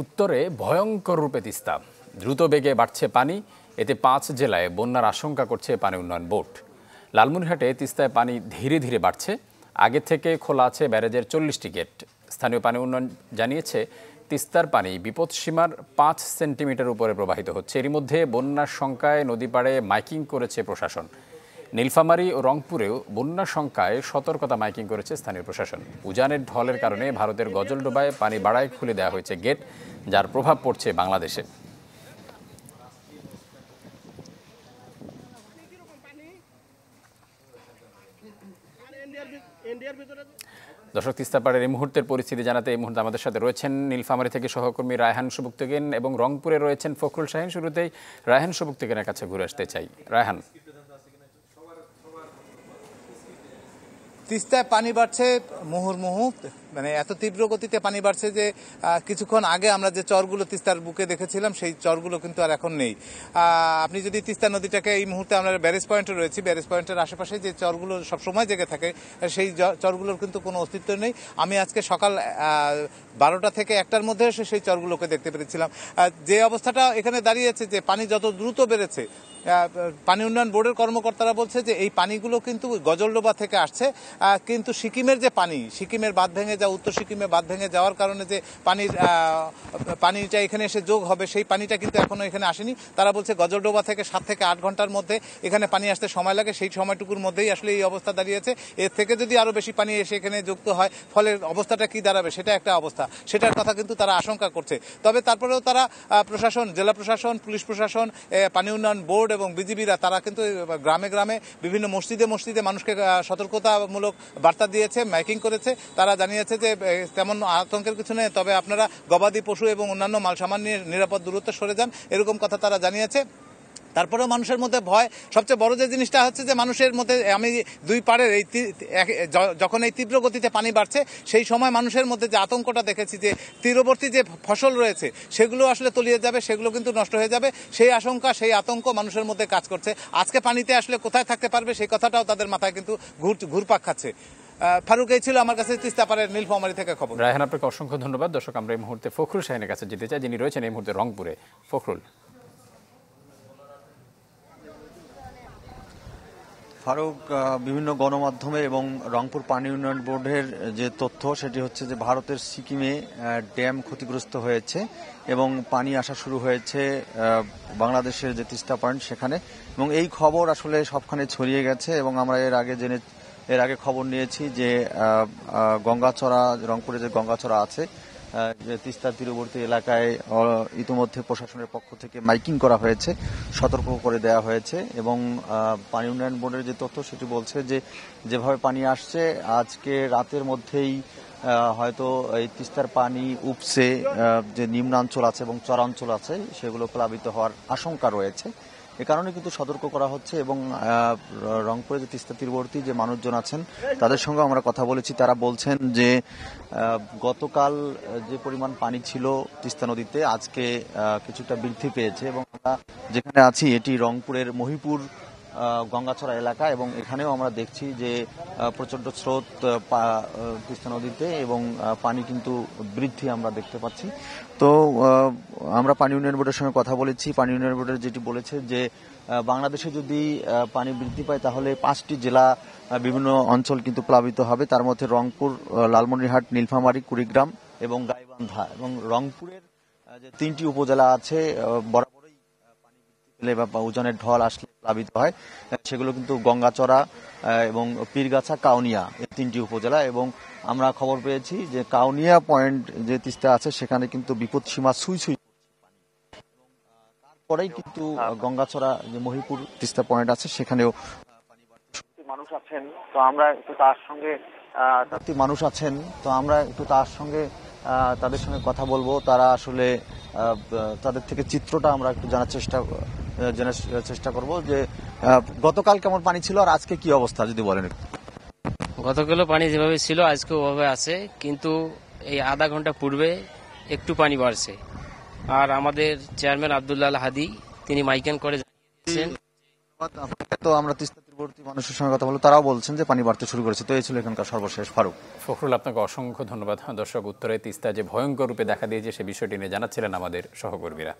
উত্তরে ভয়ঙ্কর রূপে তিস্তা, দ্রুত বেগে বাড়ছে পানি। এতে 5 জেলায় বন্যার আশঙ্কা করছে পানি উন্নয়ন বোর্ড। লালমনিরহাটে তিস্তায় পানি ধীরে ধীরে বাড়ছে। আগে থেকে খোলা আছে ব্যারেজের 40টি গেট। স্থানীয় পানি উন্নয়ন জানিয়েছে, তিস্তার পানি বিপদসীমার 5 সেন্টিমিটার উপরে প্রবাহিত হচ্ছে। এরই মধ্যে বন্যার শঙ্কায় নদী পাড়ে মাইকিং করেছে প্রশাসন। নীলফামারী ও রংপুরেও বন্যার শঙ্কায় সতর্কতা মাইকিং করেছে স্থানীয় প্রশাসন। উজানের ঢলের কারণে ভারতের গজলডোবায় পানি বাড়ায় খুলে দেওয়া হয়েছে গেট, যার প্রভাব পড়ছে বাংলাদেশে। দর্শক, তিস্তাপাড়ের এই মুহূর্তের পরিস্থিতি জানাতে এই মুহূর্তে আমাদের সাথে রয়েছেন নীলফামারী থেকে সহকর্মী রায়হান সুবুক্তগিন এবং রংপুরে রয়েছেন ফখরুল শাহীন। শুরুতেই রায়হান সুবুক্তগিনের কাছে ঘুরে আসতে চাই। রায়হান, তিস্তায় পানি বাড়ছে মুহুর্মুহু, মানে এত তীব্র গতিতে পানি বাড়ছে যে কিছুক্ষণ আগে আমরা যে চরগুলো তিস্তার বুকে দেখেছিলাম সেই চরগুলো কিন্তু আর এখন নেই। আপনি যদি তিস্তা নদীটাকে এই মুহূর্তে আমরা ব্যারেজ পয়েন্টে রয়েছি, ব্যারেজ পয়েন্টের আশেপাশে যে চরগুলো সবসময় জেগে থাকে সেই চরগুলোর কিন্তু কোনো অস্তিত্ব নেই। আমি আজকে সকাল 12টা থেকে 1টার মধ্যে এসে সেই চরগুলোকে দেখতে পেরেছিলাম। যে অবস্থাটা এখানে দাঁড়িয়েছে, যে পানি যত দ্রুত বেড়েছে, পানি উন্নয়ন বোর্ডের কর্মকর্তারা বলছে যে এই পানিগুলো কিন্তু গজলডোবা থেকে আসছে, কিন্তু সিকিমের যে পানি, সিকিমের বাঁধ ভেঙে উত্তর সিকিমে বাঁধ ভেঙে যাওয়ার কারণে যে পানিটা এখানে এসে যোগ হবে, সেই পানিটা কিন্তু এখনো এখানে আসেনি। তারা বলছে গজলডোবা থেকে 7 থেকে 8 ঘন্টার মধ্যে এখানে পানি আসতে সময় লাগে। সেই সময়টুকুর মধ্যেই আসলে এই অবস্থা দাঁড়িয়েছে। এর থেকে যদি আরো বেশি পানি এসে এখানে যুক্ত হয়, ফলে অবস্থাটা কি দাঁড়াবে সেটা একটা অবস্থা, সেটার কথা কিন্তু তারা আশঙ্কা করছে। তবে তারপরেও তারা প্রশাসন, জেলা প্রশাসন, পুলিশ প্রশাসন, পানি উন্নয়ন বোর্ড এবং বিজিবিরা তারা কিন্তু গ্রামে গ্রামে বিভিন্ন মসজিদে মসজিদে মানুষকে সতর্কতামূলক বার্তা দিয়েছে, মাইকিং করেছে। তারা জানিয়েছে যে তেমন আতঙ্কের কিছু নেই, তবে আপনারা গবাদি পশু এবং অন্যান্য মালসামান নিয়ে নিরাপদ দূরত্বে সরে যান, এরকম কথা তারা জানিয়েছে। তারপরেও মানুষের মধ্যে ভয়। সবচেয়ে বড় যে জিনিসটা হচ্ছে যে মানুষের মধ্যে, আমি দুই পাড়ের এই যখন এই তীব্র গতিতে পানি বাড়ছে সেই সময় মানুষের মধ্যে যে আতঙ্কটা দেখেছি, যে তীরবর্তী যে ফসল রয়েছে সেগুলো আসলে তলিয়ে যাবে, সেগুলো কিন্তু নষ্ট হয়ে যাবে, সেই আশঙ্কা, সেই আতঙ্ক মানুষের মধ্যে কাজ করছে। আজকে পানিতে আসলে কোথায় থাকতে পারবে সেই কথাটাও তাদের মাথায় কিন্তু ঘুরপাক খাচ্ছে। ফারুক, এই ছিল আমার কাছে তিস্তাপাড়ের নীলফামারী থেকে খবর। রায়হান, আপনাকে অসংখ্য ধন্যবাদ। দর্শক, আমরা এই মুহূর্তে ফখরুল শাহীনের কাছে যেতে চাই, যিনি রয়েছেন এই মুহূর্তে রংপুরে। ফখরুল। ফারুক, বিভিন্ন গণমাধ্যমে এবং রংপুর পানি উন্নয়ন বোর্ডের যে তথ্য, সেটি হচ্ছে যে ভারতের সিকিমে ড্যাম ক্ষতিগ্রস্ত হয়েছে এবং পানি আসা শুরু হয়েছে বাংলাদেশের যে তিস্তা পয়েন্ট সেখানে, এবং এই খবর আসলে সবখানে ছড়িয়ে গেছে। এবং আমরা এর আগে খবর নিয়েছি যে গঙ্গাচড়া, রংপুরে যে গঙ্গাচড়া আছে, যে তিস্তার তীরবর্তী এলাকায় ইতিমধ্যে প্রশাসনের পক্ষ থেকে মাইকিং করা হয়েছে, সতর্ক করে দেওয়া হয়েছে। এবং পানি উন্নয়ন বোর্ডের যে তথ্য সেটি বলছে যে যেভাবে পানি আসছে, আজকে রাতের মধ্যেই হয়তো এই তিস্তার পানি উপসে যে নিম্নাঞ্চল আছে এবং চরাঞ্চল আছে সেগুলো প্লাবিত হওয়ার আশঙ্কা রয়েছে। এ কারণে কিন্তু সতর্ক করা হচ্ছে। এবং রংপুরে যে তিস্তা তীরবর্তী যে মানুষজন আছেন তাদের সঙ্গে আমরা কথা বলেছি, তারা বলছেন যে গতকাল যে পরিমাণ পানি ছিল তিস্তা নদীতে, আজকে কিছুটা বৃদ্ধি পেয়েছে। এবং আমরা যেখানে আছি এটি রংপুরের মহিপুর গঙ্গাছড়া এলাকা, এবং এখানেও আমরা দেখছি যে প্রচন্ড স্রোত তিস্তা নদীতে এবং পানি কিন্তু বৃদ্ধি আমরা দেখতে পাচ্ছি। তো আমরা পানি উন্নয়ন বোর্ডের সঙ্গে কথা বলেছি। পানি উন্নয়ন বোর্ডের যেটি বলেছে যে বাংলাদেশে যদি পানি বৃদ্ধি পায় তাহলে 5টি জেলা, বিভিন্ন অঞ্চল কিন্তু প্লাবিত হবে। তার মধ্যে রংপুর, লালমনিরহাট, নীলফামারী, কুড়িগ্রাম এবং গাইবান্ধা, এবং রংপুরের যে 3টি উপজেলা আছে বরাবরই পানি বৃদ্ধি পেলে বা উজানের ঢল আসলে প্লাবিত হয়, সেগুলো কিন্তু গঙ্গাচড়া এবং পীরগাছা, কাউনিয়া, এই 3টি উপজেলা। এবং আমরা খবর পেয়েছি যে কাউনিয়া পয়েন্ট যে তিস্তা আছে সেখানে কিন্তু বিপদ সীমা ছুঁই পানি, এবং তারপরেই কিন্তু গঙ্গাচড়া যে মহিপুর তিস্তা পয়েন্ট আছে সেখানেও পানি বাড়ছে। মানুষ আছেন, তো আমরা একটু তাদের সঙ্গে কথা বলবো। তারা আসলে তাদের থেকে চিত্রটা আমরা একটু জানার চেষ্টা করব যে গতকাল কেমন পানি ছিল আর আজকে কি অবস্থা, যদি বলেন। গতকালও পানি যেভাবে ছিল আজকেও ওভাবে আছে, কিন্তু এই আধা ঘন্টা পূর্বে একটু পানি বাড়ছে। আর আমাদের চেয়ারম্যান আব্দুল্লাহ হাদি তিনি মাইকিং করে জানিয়েছেন। তো আমরা তিস্তা নিকটবর্তী মানুষের সঙ্গে কথা বলে তারাও বলছেন যে পানি বাড়তে শুরু করেছে। তো এই ছিল এখানকার সর্বশেষ। ফারুক। ফখরুল, আপনাকে অসংখ্য ধন্যবাদ। দর্শক, উত্তরে তিস্তা যে ভয়ঙ্কর রূপে দেখা দিয়েছে সে বিষয়টি নিয়ে জানাচ্ছিলেন আমাদের সহকর্মীরা।